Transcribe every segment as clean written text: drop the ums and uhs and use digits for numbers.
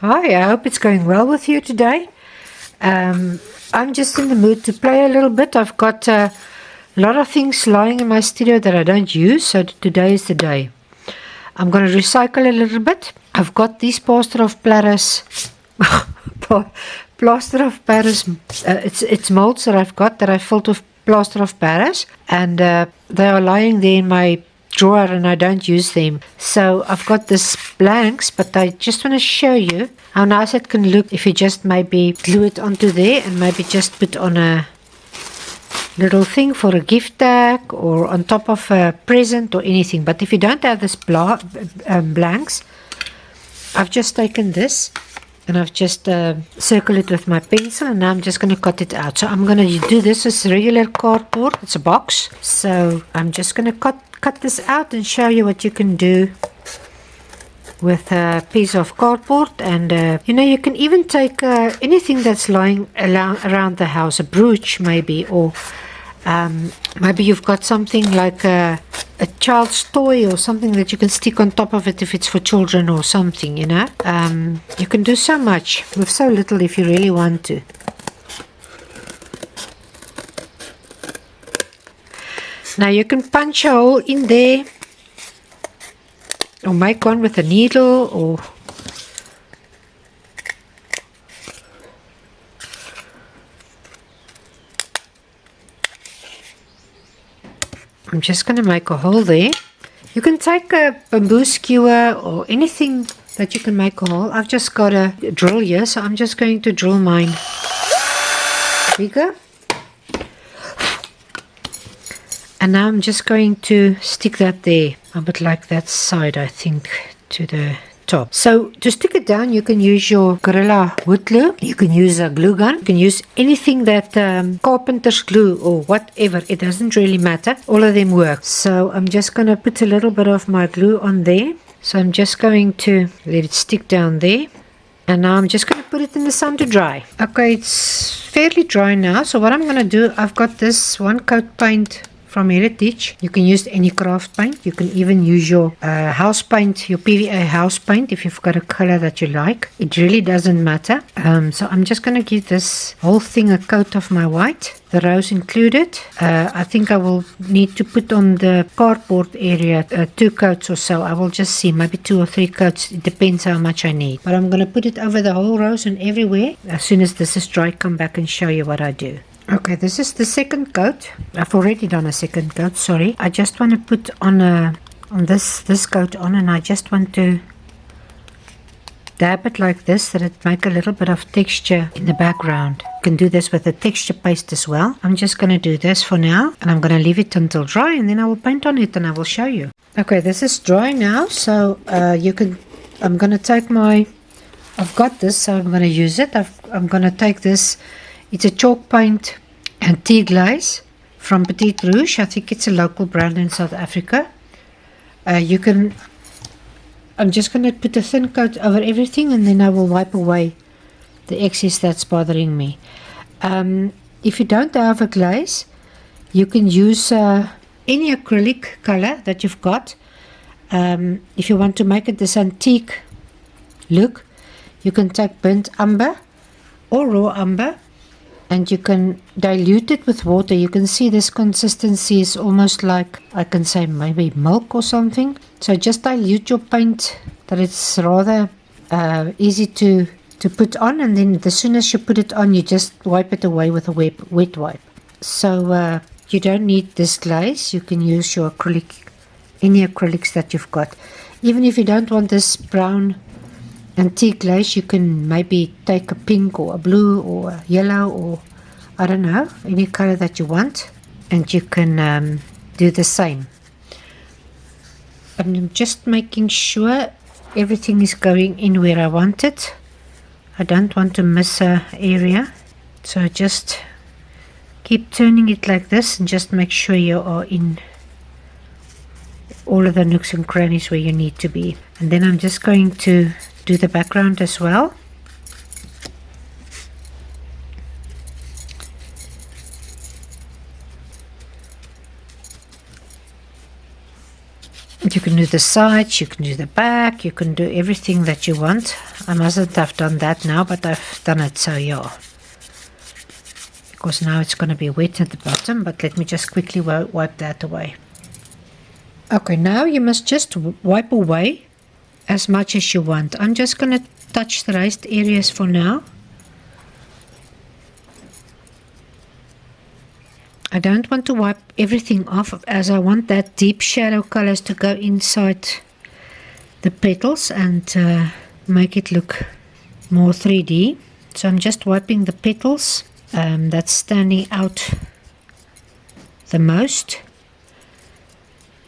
Hi, I hope it's going well with you today. I'm just in the mood to play a little bit. I've got a lot of things lying in my studio that I don't use, so today is the day. I'm going to recycle a little bit. I've got these plaster of Paris, plaster of Paris. It's molds that I've got that I filled with plaster of Paris, and they are lying there in my drawer and I don't use them. So I've got this blanks, but I just want to show you how nice it can look if you just maybe glue it onto there and maybe just put on a little thing for a gift tag or on top of a present or anything. But if you don't have this blanks, I've just taken this and I've just circled it with my pencil, and now I'm just going to cut it out. So I'm going to do this as regular cardboard. It's a box, so I'm just going to cut this out and show you what you can do with a piece of cardboard. And you can even take anything that's lying around the house, a brooch maybe, or maybe you've got something like a child's toy or something that you can stick on top of it if it's for children or something, you can do so much with so little if you really want to. Now you can punch a hole in there or make one with a needle, or I'm just going to make a hole there. You can take a bamboo skewer or anything that you can make a hole. I've just got a drill here, so I'm just going to drill mine bigger. And now I'm just going to stick that there. I would like that side, I think, to the top. So to stick it down, you can use your Gorilla wood glue. You can use a glue gun. You can use anything that carpenter's glue or whatever. It doesn't really matter. All of them work. So I'm just going to put a little bit of my glue on there. So I'm just going to let it stick down there. And now I'm just going to put it in the sun to dry. Okay, it's fairly dry now. So what I'm going to do, I've got this one coat paint from Heritage. You can use any craft paint. You can even use your house paint, your PVA house paint, if you've got a color that you like. It really doesn't matter. So I'm just going to give this whole thing a coat of my white, the rose included. I think I will need to put on the cardboard area 2 coats or so. I will just see, maybe 2 or 3 coats. It depends how much I need. But I'm going to put it over the whole rose and everywhere. As soon as this is dry, come back and show you what I do. Okay, this is the second coat. I've already done a second coat, sorry. I just want to put on this coat on, and I just want to dab it like this, that it make a little bit of texture in the background. You can do this with a texture paste as well. I'm just going to do this for now, and I'm going to leave it until dry, and then I will paint on it and I will show you. Okay, this is dry now, so I'm going to take I've got this, so I'm going to use it. I'm going to take this. It's a chalk paint and tea glaze from Petite Rouge. I think it's a local brand in South Africa. I'm just going to put a thin coat over everything, and then I will wipe away the excess that's bothering me. If you don't have a glaze, you can use any acrylic color that you've got. If you want to make it this antique look, you can take burnt umber or raw umber, and you can dilute it with water. You can see this consistency is almost like, I can say maybe milk or something. So just dilute your paint that it's rather easy to put on, and then as soon as you put it on, you just wipe it away with a wet wipe. So you don't need this glaze. You can use your acrylic, any acrylics that you've got. Even if you don't want this brown antique glaze, you can maybe take a pink or a blue or a yellow, or I don't know, any color that you want, and you can do the same. I'm just making sure everything is going in where I want it. I don't want to miss an area, so just keep turning it like this and just make sure you are in all of the nooks and crannies where you need to be. And then I'm just going to do the background as well. You can do the sides, you can do the back, you can do everything that you want. I mustn't have done that now, but I've done it, so yeah. Because now it's going to be wet at the bottom, but let me just quickly wipe that away. Okay, now you must just wipe away as much as you want. I'm just going to touch the raised areas for now. I don't want to wipe everything off, as I want that deep shadow colors to go inside the petals and make it look more 3D. So I'm just wiping the petals that's standing out the most.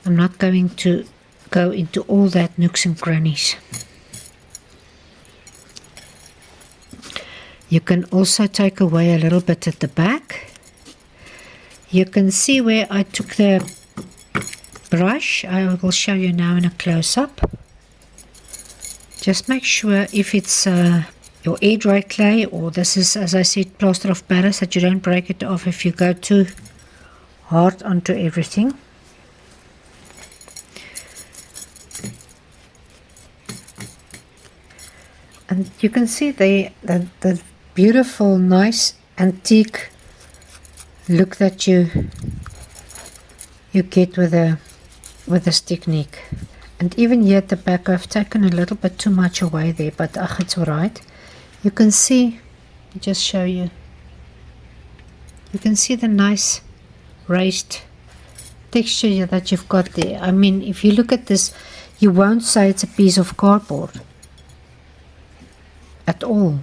I'm not going to go into all that nooks and crannies. You can also take away a little bit at the back. You can see where I took the brush. I will show you now in a close-up. Just make sure if it's your air dry clay, or this is, as I said, plaster of Paris, that you don't break it off if you go too hard onto everything. And you can see the beautiful, nice antique look that you get with this technique. And even here at the back, I've taken a little bit too much away there, but it's alright. You can see, let me just show you. You can see the nice raised texture that you've got there. I mean, if you look at this, you won't say it's a piece of cardboard at all.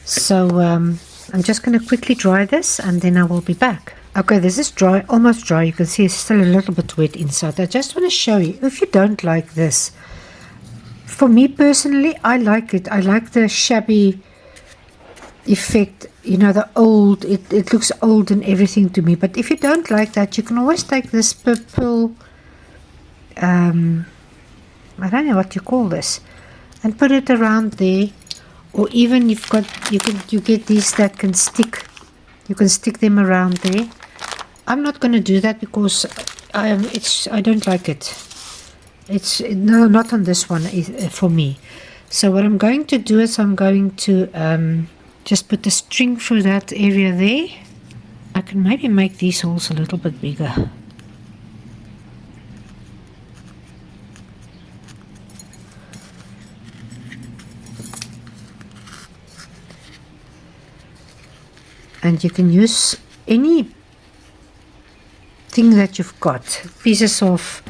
So I'm just going to quickly dry this and then I will be back. Okay, this is dry, almost dry. You can see it's still a little bit wet inside. I just want to show you, if you don't like this, for me personally, I like it. I like the shabby effect, you know, the old, it looks old and everything to me. But if you don't like that, you can always take this purple, I don't know what you call this, and put it around there. Or even you get these that can stick. You can stick them around there. I'm not going to do that because I don't like it. No, not on this one for me. So what I'm going to do is I'm going to just put the string through that area there. I can maybe make these holes a little bit bigger. And you can use any thing that you've got, pieces of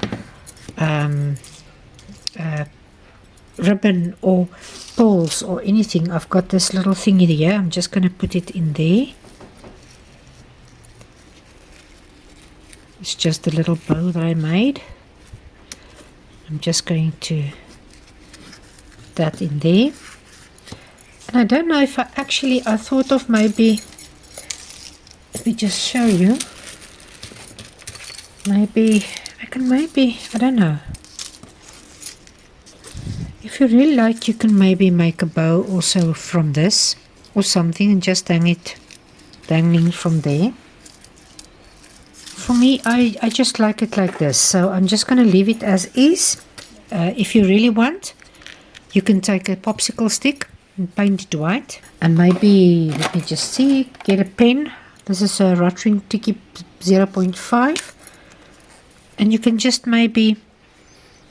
ribbon or poles or anything. I've got this little thingy here. I'm just going to put it in there. It's just a little bow that I made. I'm just going to put that in there. And I don't know if I thought of maybe, let me just show you. Maybe, I don't know. If you really like, you can maybe make a bow also from this or something and just hang it dangling from there. For me, I just like it like this, so I'm just going to leave it as is. If you really want, you can take a popsicle stick and paint it white. And maybe, let me just see, get a pen. This is a Rotring Tiki 0.5. And you can just maybe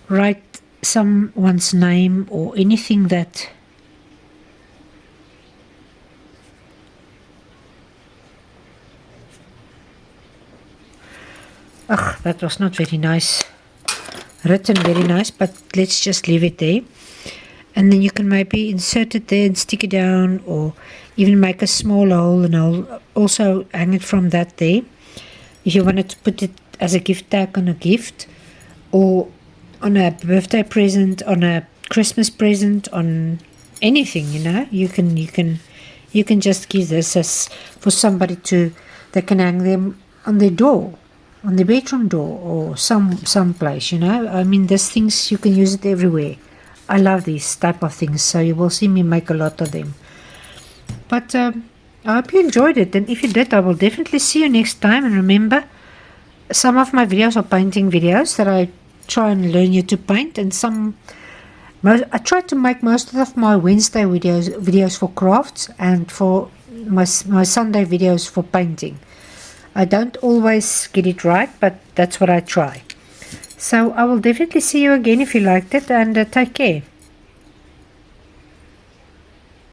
write someone's name or anything that that was not very nice written, very nice, but let's just leave it there. And then you can maybe insert it there and stick it down, or even make a small hole, and I'll also hang it from that there. If you wanted to put it as a gift tag on a gift, or on a birthday present, on a Christmas present, on anything, you know, you can just give this as for somebody they can hang them on their door, on the bedroom door, or some place, you know. I mean, these things, you can use it everywhere. I love these type of things, so you will see me make a lot of them. But I hope you enjoyed it, and if you did, I will definitely see you next time. And remember, some of my videos are painting videos that I try and learn you to paint, and some I try to make most of my Wednesday videos for crafts, and for my Sunday videos for painting. I don't always get it right, but that's what I try. So I will definitely see you again if you liked it, and take care.